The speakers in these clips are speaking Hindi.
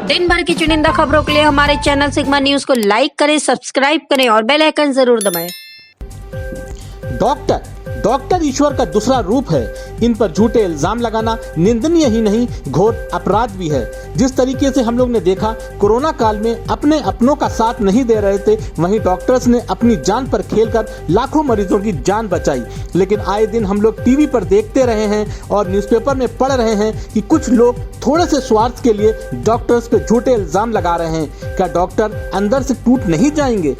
दिन भर की चुनिंदा खबरों के लिए हमारे चैनल सिग्मा न्यूज को लाइक करें, सब्सक्राइब करें और बेल आइकन जरूर दबाएं। डॉक्टर ईश्वर का दूसरा रूप है। इन पर झूठे इल्जाम लगाना निंदनीय ही नहीं, घोर अपराध भी है। जिस तरीके से हम लोग ने देखा कोरोना काल में अपने अपनों का साथ नहीं दे रहे थे, वहीं डॉक्टर्स ने अपनी जान पर खेलकर लाखों मरीजों की जान बचाई। लेकिन आए दिन हम लोग टीवी पर देखते रहे हैं और न्यूज़पेपर में पढ़ रहे हैं कि कुछ लोग थोड़े से स्वार्थ के लिए डॉक्टर्स पे झूठे इल्जाम लगा रहे हैं। क्या डॉक्टर अंदर से टूट नहीं जाएंगे?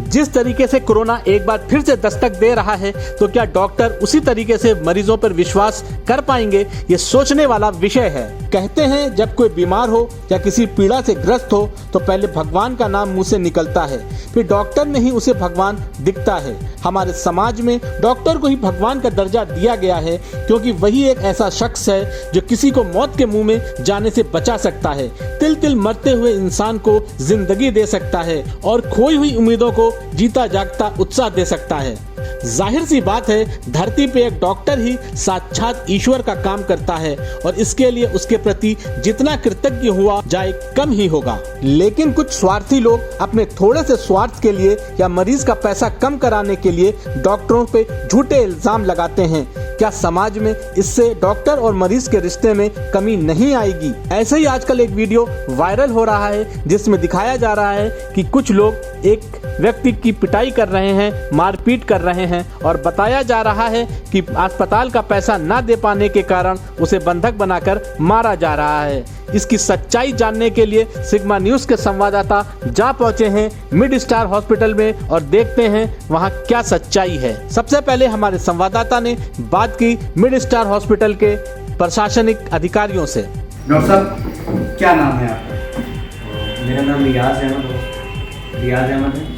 जिस तरीके से कोरोना एक बार फिर से दस्तक दे रहा है, तो क्या डॉक्टर उसी तरीके से मरीजों पर विश्वास कर पाएंगे? ये सोचने वाला विषय है। कहते हैं जब कोई बीमार हो या किसी पीड़ा से ग्रस्त हो तो पहले भगवान का नाम मुंह से निकलता है, फिर डॉक्टर में ही उसे भगवान दिखता है। हमारे समाज में डॉक्टर को ही भगवान का दर्जा दिया गया है, क्योंकि वही एक ऐसा शख्स है जो किसी को मौत के मुंह में जाने से बचा सकता है, तिल तिल मरते हुए इंसान को जिंदगी दे सकता है और खोई हुई उम्मीदों को जीता जागता उत्साह दे सकता है। जाहिर सी बात है, धरती पे एक डॉक्टर ही साक्षात ईश्वर का काम करता है और इसके लिए उसके प्रति जितना कृतज्ञ हुआ जाए कम ही होगा। लेकिन कुछ स्वार्थी लोग अपने थोड़े से स्वार्थ के लिए या मरीज का पैसा कम कराने के लिए डॉक्टरों पे झूठे इल्जाम लगाते हैं। क्या समाज में इससे डॉक्टर और मरीज के रिश्ते में कमी नहीं आएगी? ऐसे ही आजकल एक वीडियो वायरल हो रहा है जिसमें दिखाया जा रहा है कि कुछ लोग एक व्यक्ति की पिटाई कर रहे हैं, मारपीट कर रहे हैं और बताया जा रहा है कि अस्पताल का पैसा ना दे पाने के कारण उसे बंधक बनाकर मारा जा रहा है। इसकी सच्चाई जानने के लिए सिग्मा न्यूज के संवाददाता जा पहुंचे हैं मिड स्टार हॉस्पिटल में और देखते हैं वहां क्या सच्चाई है। सबसे पहले हमारे संवाददाता ने बात की मिड स्टार हॉस्पिटल के प्रशासनिक अधिकारियों से। डॉक्टर साहब, क्या नाम है आपका? मेरा नाम रियाज अहमद है।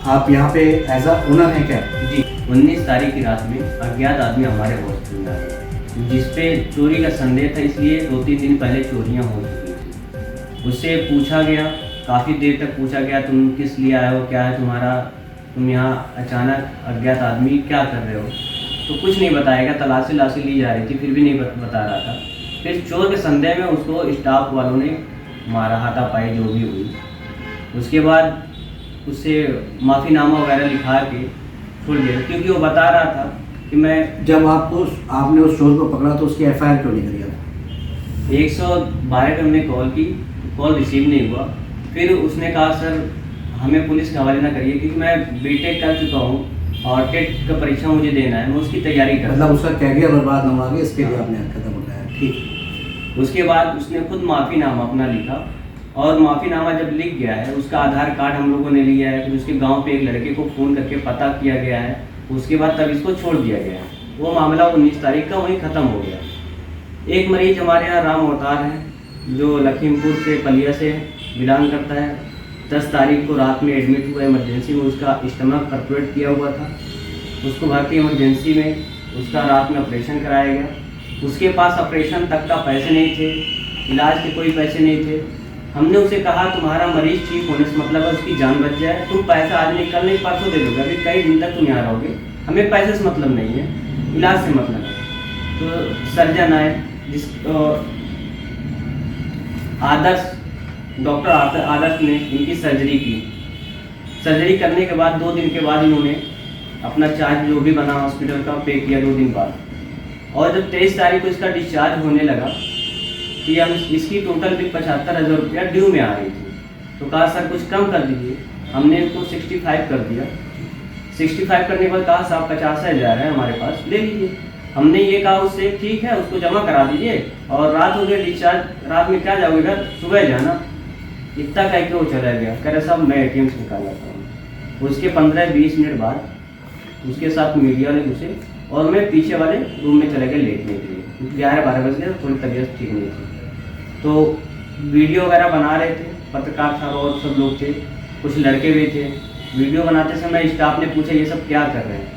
आप यहाँ पे एज अ ओनर हैं क्या? जी, 19 तारीख की रात में अज्ञात आदमी हमारे हॉस्पिटल में आए, जिसपे चोरी का संदेह था, इसलिए 2-3 दिन पहले चोरियां हो चुकी थी। उससे पूछा गया, काफ़ी देर तक पूछा गया, तुम किस लिए आए हो, क्या है तुम्हारा, तुम यहाँ अचानक अज्ञात आदमी क्या कर रहे हो? तो कुछ नहीं बताएगा, तलाशी ली जा रही थी, फिर भी नहीं बता रहा था। फिर चोर के संदेह में उसको स्टाफ वालों ने मारा, हाथापाई जो भी हुई। उसके बाद उससे माफ़ीनामा वगैरह लिखा के छोड़ दिया, क्योंकि वो बता रहा था कि मैं जब आपने उस चोर को पकड़ा तो उसकी एफआईआर क्यों नहीं करी? 112 पे हमने कॉल की, कॉल रिसीव नहीं हुआ। फिर उसने कहा सर हमें पुलिस के हवाले ना करिए, क्योंकि मैं बीटेक कर चुका हूँ और टेट का परीक्षा मुझे देना है, मैं उसकी तैयारी कर, मतलब उसका कैरियर बर्बाद ना हो आगे, इसके लिए आपने कदम उठाया। ठीक। उसके बाद उसने खुद माफ़ीनामा अपना लिखा और माफ़ीनामा जब लिख गया है, उसका आधार कार्ड हम लोगों ने लिया है, फिर उसके गांव पे एक लड़के को फ़ोन करके पता किया गया है, उसके बाद तब इसको छोड़ दिया गया। वो मामला 19 तारीख का वहीं ख़त्म हो गया। एक मरीज हमारे यहाँ राम अवतार है, जो लखीमपुर से पलिया से बिलोंग करता है। 10 तारीख को रात में एडमिट हुआ इमरजेंसी में, उसका स्टमक परफोरेट किया हुआ था। उसको भर्ती इमरजेंसी में उसका रात में ऑपरेशन कराया गया। उसके पास ऑपरेशन तक का पैसे नहीं थे, इलाज के कोई पैसे नहीं थे। हमने उसे कहा तुम्हारा मरीज ठीक होने से मतलब है उसकी जान बच जाए, तुम पैसा आज नहीं कल नहीं परसों दे दोगे, अभी कई दिन तक तुम यहाँ रहोगे, हमें पैसे से मतलब नहीं है, इलाज से मतलब है। तो सर्जन आए, जिस डॉक्टर आदर्श ने इनकी सर्जरी की। सर्जरी करने के बाद 2 दिन के बाद इन्होंने अपना चार्ज जो भी बना हॉस्पिटल का पे किया 2 दिन बाद। और जब 23 तारीख को इसका डिस्चार्ज होने लगा कि हम इसकी टोटल बिल 75,000 रुपया ड्यू में आ रही थी, तो कहा सर कुछ कम कर दीजिए। हमने इसको 65 कर दिया। 65 करने के बाद कहा साहब 50,000 है हमारे पास, ले लीजिए। हमने ये कहा उससे ठीक है, उसको जमा करा दीजिए और रात हो गया डिस्चार्ज, रात में क्या जाओगे घर, सुबह जाना। इतना कह के वो चला गया, कह रहे साहब मैं ATM से निकाल लाता हूँ। उसके 15-20 मिनट बाद उसके साथ मीडिया ने घुसे और मैं पीछे वाले रूम में चले गए लेटने के लिए, क्योंकि 11-12 बज गए, थोड़ी तबीयत ठीक नहीं थी। तो वीडियो वगैरह बना रहे थे, पत्रकार साहब और सब लोग थे, कुछ लड़के भी थे। वीडियो बनाते समय स्टाफ ने पूछा ये सब क्या कर रहे हैं,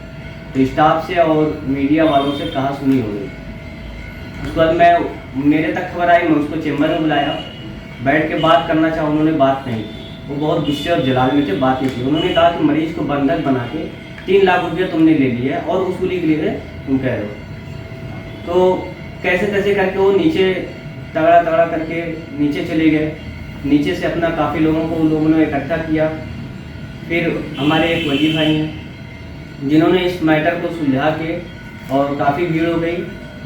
तो स्टाफ से और मीडिया वालों से कहा सुनी हो गई। उसके बाद मेरे तक खबर आई, मैं उसको चेम्बर में बुलाया, बैठ के बात करना चाहा, उन्होंने बात नहीं की। वो बहुत गुस्से और जलाल में थे, बात नहीं की। उन्होंने कहा कि मरीज को बंधक बना के 3 लाख रुपया तुमने ले लिया और वसूली के लिए तुम कह रहे हो। तो कैसे कैसे करके वो नीचे तगड़ा करके नीचे चले गए। नीचे से अपना काफ़ी लोगों को उन लोगों ने इकट्ठा किया। फिर हमारे एक वजीर भाई हैं जिन्होंने इस मैटर को सुलझा के, और काफ़ी भीड़ हो गई,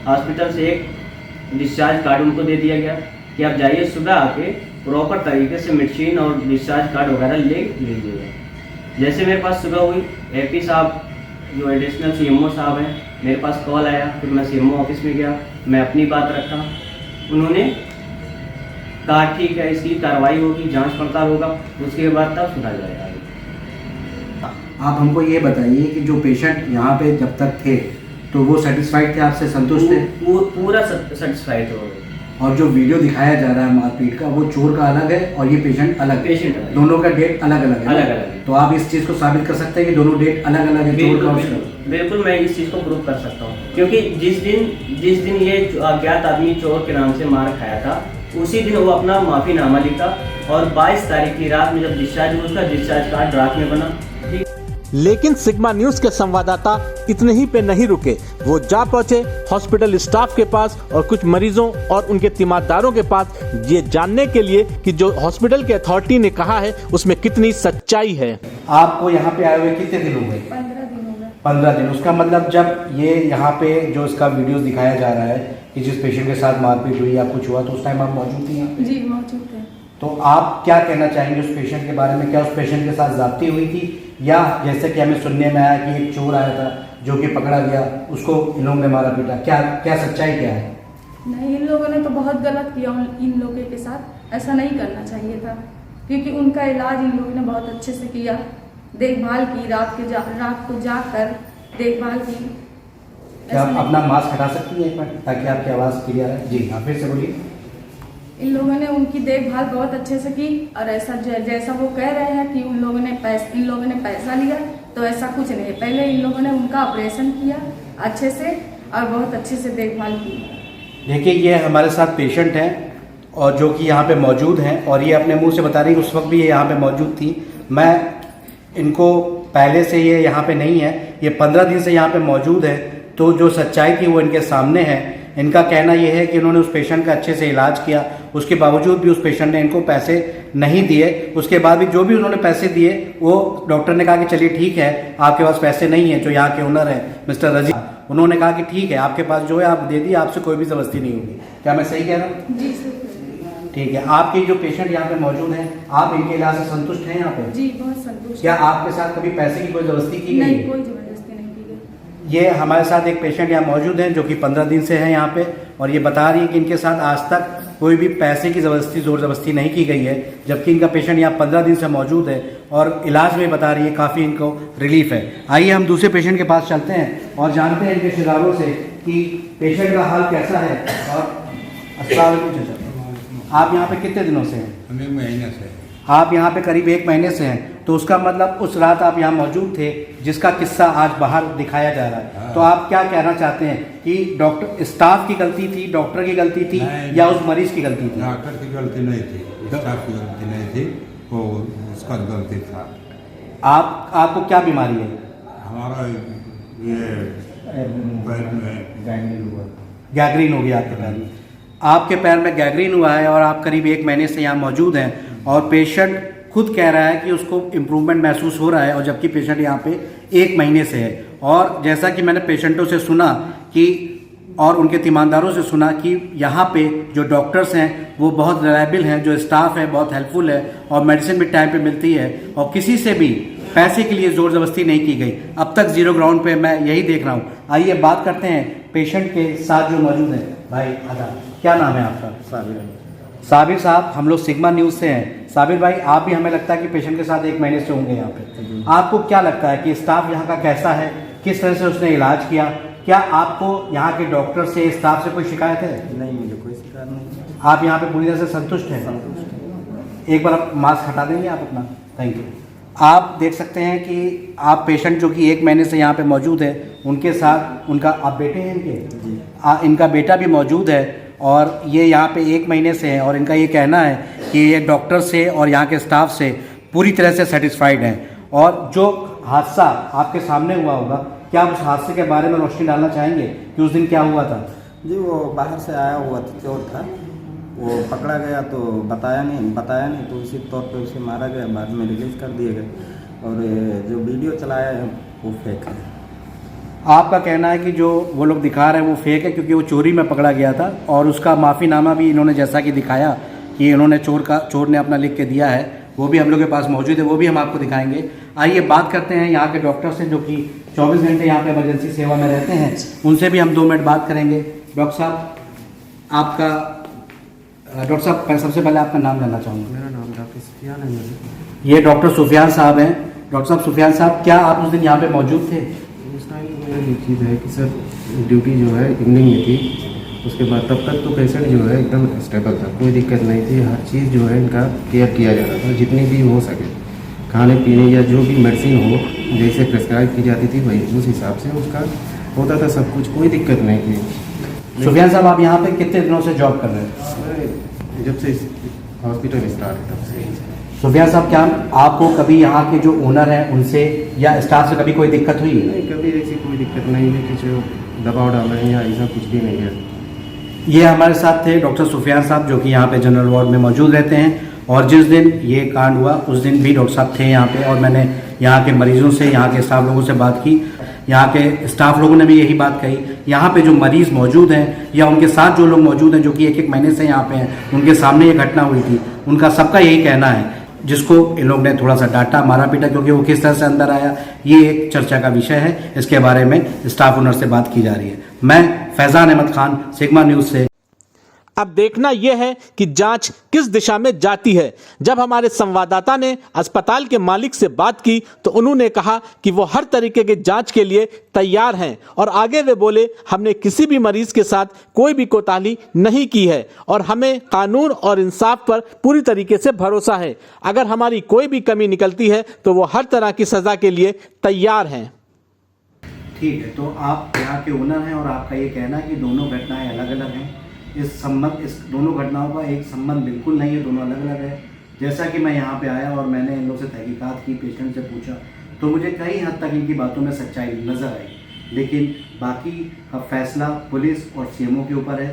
हॉस्पिटल से एक डिस्चार्ज कार्ड उनको दे दिया गया कि आप जाइए सुबह आके प्रॉपर तरीके से मेडिसिन और डिस्चार्ज कार्ड वगैरह ले लीजिएगा। जैसे मेरे पास सुबह हुई, एपी साहब जो एडिशनल सीएमओ साहब हैं, मेरे पास कॉल आया। फिर मैं सीएमओ ऑफिस में गया, मैं अपनी बात रखा। उन्होंने कहा ठीक है, इसकी कार्रवाई होगी, जांच पड़ताल होगा, उसके बाद तब सुना जाएगा। आप हमको ये बताइए कि जो पेशेंट यहाँ पे जब तक थे तो वो सेटिस्फाइड थे, आपसे संतुष्ट थे? वो पूरा सेटिस्फाइड हो गए। और जो वीडियो दिखाया जा रहा है मारपीट का, वो चोर का अलग है और ये पेशेंट अलग है, दोनों का डेट अलग अलग है। अलग अलग है। तो आप इस चीज़ को साबित कर सकते हैं कि दोनों डेट अलग अलग है, चोर का? बिल्कुल मैं इस चीज़ को प्रूव कर सकता हूँ, क्योंकि जिस दिन ये अज्ञात आदमी चोर के नाम से मार खाया था, उसी दिन वो अपना माफ़ीनामा लिखा, और 22 तारीख की रात में जब डिस्चार्ज हुआ, उसका डिस्चार्ज कार्ड ड्राफ्ट में बना। लेकिन सिग्मा न्यूज के संवाददाता इतने ही पे नहीं रुके। वो जा पहुंचे हॉस्पिटल स्टाफ के पास और कुछ मरीजों और उनके तीमारदारों के पास, ये जानने के लिए कि जो हॉस्पिटल के अथॉरिटी ने कहा है उसमें कितनी सच्चाई है। आपको यहाँ पे आए हुए कितने दिन हो गए? 15 दिन हो गए। 15 दिन। उसका मतलब जब ये यहाँ पे जो इसका वीडियो दिखाया जा रहा है कि जिस पेशेंट के साथ मारपीट हुई या कुछ हुआ, तो उस टाइम आप मौजूद थी यहाँ पे? जी मौजूद थे। तो आप क्या कहना चाहेंगे उस पेशेंट के बारे में? क्या उस पेशेंट के साथ जाती हुई थी, या जैसे कि हमें सुनने में आया कि एक चोर आया था जो कि पकड़ा गया, उसको इन लोगों ने मारा पीटा? क्या सच्चाई क्या है? नहीं, इन लोगों ने तो बहुत गलत किया इन लोगों के साथ। ऐसा नहीं करना चाहिए था, क्योंकि उनका इलाज इन लोगों ने बहुत अच्छे से किया, देखभाल की, रात को जाकर देखभाल की। क्या आप अपना मास्क हटा सकती हैं एक मिनट, ताकि आपकी आवाज़ क्लियर है? जी हाँ, फिर से बोलिए। इन लोगों ने उनकी देखभाल बहुत अच्छे से की, और ऐसा जैसा वो कह रहे हैं कि इन लोगों ने पैसा लिया, तो ऐसा कुछ नहीं है। पहले इन लोगों ने उनका ऑपरेशन किया अच्छे से, और बहुत अच्छे से देखभाल की। देखिए, ये हमारे साथ पेशेंट हैं और जो कि यहाँ पे मौजूद हैं, और ये अपने मुंह से बता रही है उस वक्त भी ये यहाँ पे मौजूद थी। मैं इनको पहले से ये यहाँ पे नहीं है, ये 15 दिन से यहाँ पे मौजूद है, तो जो सच्चाई थी वो इनके सामने है। इनका कहना यह है कि उन्होंने उस पेशेंट का अच्छे से इलाज किया, उसके बावजूद भी उस पेशेंट ने इनको पैसे नहीं दिए। उसके बाद भी जो भी उन्होंने पैसे दिए, वो डॉक्टर ने कहा कि चलिए ठीक है, आपके पास पैसे नहीं है, जो यहाँ के ओनर है मिस्टर रजी, उन्होंने कहा कि ठीक है, आपके पास जो है आप दे दिए, आपसे कोई भी ज़बरदस्ती नहीं होगी। क्या मैं सही कह रहा हूँ? जी सर। ठीक है। आपके जो पेशेंट यहाँ पे मौजूद हैं, आप इनके इलाज से संतुष्ट हैं यहाँ पे? जी बहुत संतुष्ट। क्या आपके साथ कभी पैसे की कोई ज़बरदस्ती की गई? नहीं, कोई जबरदस्ती नहीं की गई। ये हमारे साथ एक पेशेंट यहाँ मौजूद हैं जो कि 15 दिन से हैं यहाँ पे, और ये बता रही है कि इनके साथ आज तक कोई भी पैसे की ज़बरदस्ती, ज़ोर ज़बरदस्ती नहीं की गई है, जबकि इनका पेशेंट यहाँ 15 दिन से मौजूद है और इलाज में बता रही है काफ़ी इनको रिलीफ है। आइए हम दूसरे पेशेंट के पास चलते हैं और जानते हैं इनके रिश्तेदारों से कि पेशेंट का हाल कैसा है। और अस्सलाम वालेकुम चाचा, आप यहाँ पे कितने दिनों से हैं? हम 1 महीने से। आप यहाँ पे करीब 1 महीने से हैं, तो उसका मतलब उस रात आप यहाँ मौजूद थे जिसका किस्सा आज बाहर दिखाया जा रहा है। हाँ। तो आप क्या कहना चाहते हैं कि डॉक्टर स्टाफ की गलती थी, डॉक्टर की गलती थी, नहीं, या उस मरीज की गलती थी? डॉक्टर की गलती नहीं थी, स्टाफ की गलती नहीं थी, वो उसका गलती था। आपको क्या बीमारी है? हमारा ये पैर में गैंग्रीन हो गया आपके पैर में। आपके पैर में गैंग्रीन हुआ है और आप करीब 1 महीने से यहाँ मौजूद हैं, और पेशेंट खुद कह रहा है कि उसको इम्प्रूवमेंट महसूस हो रहा है, और जबकि पेशेंट यहाँ पे 1 महीने से है। और जैसा कि मैंने पेशेंटों से सुना कि, और उनके तीमारदारों से सुना कि यहाँ पे जो डॉक्टर्स हैं वो बहुत रिलायबल हैं, जो स्टाफ है बहुत हेल्पफुल है, और मेडिसिन भी टाइम पे मिलती है, और किसी से भी पैसे के लिए ज़ोर ज़बरदस्ती नहीं की गई। अब तक जीरो ग्राउंड पे मैं यही देख रहा हूँ। आइए बात करते हैं पेशेंट के साथ जो मौजूद हैं। भाई आदा, क्या नाम है आपका? साबिर साहब, हम लोग सिग्मा न्यूज़ से हैं। साबिर भाई, आप भी हमें लगता है कि पेशेंट के साथ 1 महीने से होंगे यहाँ पे। आपको क्या लगता है कि स्टाफ यहाँ का कैसा है, किस तरह से उसने इलाज किया? क्या आपको यहाँ के डॉक्टर से, स्टाफ से कोई शिकायत है? नहीं, मुझे कोई शिकायत नहीं। आप यहाँ पे पूरी तरह से संतुष्ट हैं? एक बार आप मास्क हटा देंगे आप अपना? Thank you. आप देख सकते हैं कि आप पेशेंट जो कि 1 महीने से यहाँ पे मौजूद है, उनके साथ उनका, आप बेटे हैं इनके? इनका बेटा भी मौजूद है, और ये यहाँ पे 1 महीने से हैं, और इनका ये कहना है कि ये डॉक्टर से और यहाँ के स्टाफ से पूरी तरह से सेटिस्फाइड हैं। और जो हादसा आपके सामने हुआ होगा, क्या आप उस हादसे के बारे में रोशनी डालना चाहेंगे कि उस दिन क्या हुआ था? जी, वो बाहर से आया हुआ था, चोर था, वो पकड़ा गया तो बताया नहीं तो उसी तौर पे उसे मारा गया, बाद में रिलीज़ कर दिए गए। और जो वीडियो चलाया है वो फेक है। आपका कहना है कि जो वो लोग दिखा रहे हैं वो फेक है, क्योंकि वो चोरी में पकड़ा गया था और उसका माफ़ीनामा भी इन्होंने जैसा कि दिखाया कि इन्होंने चोर ने अपना लिख के दिया है, वो भी हम लोग के पास मौजूद है, वो भी हम आपको दिखाएंगे। आइए बात करते हैं यहाँ के डॉक्टर से, जो कि 24 घंटे यहाँ पे इमरजेंसी सेवा में रहते हैं, उनसे भी हम 2 मिनट बात करेंगे। डॉक्टर साहब, आपका डॉक्टर साहब सबसे पहले आपका नाम जानना चाहूँगा। मेरा नाम डॉक्टर सुफियान है। ये डॉक्टर सुफियान साहब हैं। डॉक्टर साहब सुफियान साहब, क्या आप उस दिन यहाँ पे मौजूद थे? उस टाइम तो मेरा ये चीज़ है कि सर ड्यूटी जो है इवनिंग में थी, उसके बाद तब तक तो पेशेंट जो है एकदम स्टेबल था, कोई दिक्कत नहीं थी। हर चीज़ जो है इनका केयर किया जा रहा था, जितनी भी हो सके, खाने पीने या जो भी मेडिसिन हो जैसे प्रेस्क्राइब की जाती थी वही उस हिसाब से उसका होता था सब कुछ, कोई दिक्कत नहीं थी। सुफियान साहब, आप यहाँ पे कितने दिनों से जॉब कर रहे हैं? मैं जब से हॉस्पिटल स्टार्ट है तब से। सुफियान साहब, क्या आपको कभी यहाँ के जो ओनर हैं उनसे या स्टाफ से कभी कोई दिक्कत हुई है? नहीं, कभी ऐसी कोई दिक्कत नहीं है कि जो दबाव डाल रहे हैं या ऐसा कुछ भी नहीं है। ये हमारे साथ थे डॉक्टर सुफियान साहब, जो कि यहाँ पे जनरल वार्ड में मौजूद रहते हैं, और जिस दिन ये कांड हुआ उस दिन भी डॉक्टर साहब थे यहाँ पे, और मैंने यहाँ के मरीजों से, यहाँ के स्टाफ लोगों से बात की। यहाँ के स्टाफ लोगों ने भी यही बात कही। यहाँ पे जो मरीज़ मौजूद हैं या उनके साथ जो लोग मौजूद हैं, जो कि 1-1 महीने से यहाँ पे हैं, उनके सामने ये घटना हुई थी, उनका सबका यही कहना है, जिसको इन लोग ने थोड़ा सा डांटा, मारा पीटा, क्योंकि वो किस तरह से अंदर आया, ये एक चर्चा का विषय है। इसके बारे में स्टाफ ओनर से बात की जा रही है। मैं फैजान अहमद खान, सिग्मा न्यूज़ से। अब देखना यह है कि जांच किस दिशा में जाती है। जब हमारे संवाददाता ने अस्पताल के मालिक से बात की तो उन्होंने कहा कि वो हर तरीके के जांच के लिए तैयार हैं, और आगे वे बोले, हमने किसी भी मरीज के साथ कोई भी कोताही नहीं की है और हमें कानून और इंसाफ पर पूरी तरीके से भरोसा है। अगर हमारी कोई भी कमी निकलती है तो वो हर तरह की सजा के लिए तैयार हैं। ठीक है, तो आप यहाँ के ओनर हैं और आपका ये कहना है कि दोनों घटनाएं अलग अलग हैं। इस दोनों घटनाओं का एक संबंध बिल्कुल नहीं है, दोनों अलग अलग है। जैसा कि मैं यहाँ पे आया और मैंने इन लोगों से तहकीकात की, पेशेंट से पूछा, तो मुझे कई हद तक इनकी बातों में सच्चाई नज़र आई, लेकिन बाकी का फैसला पुलिस और सीएमओ के ऊपर है।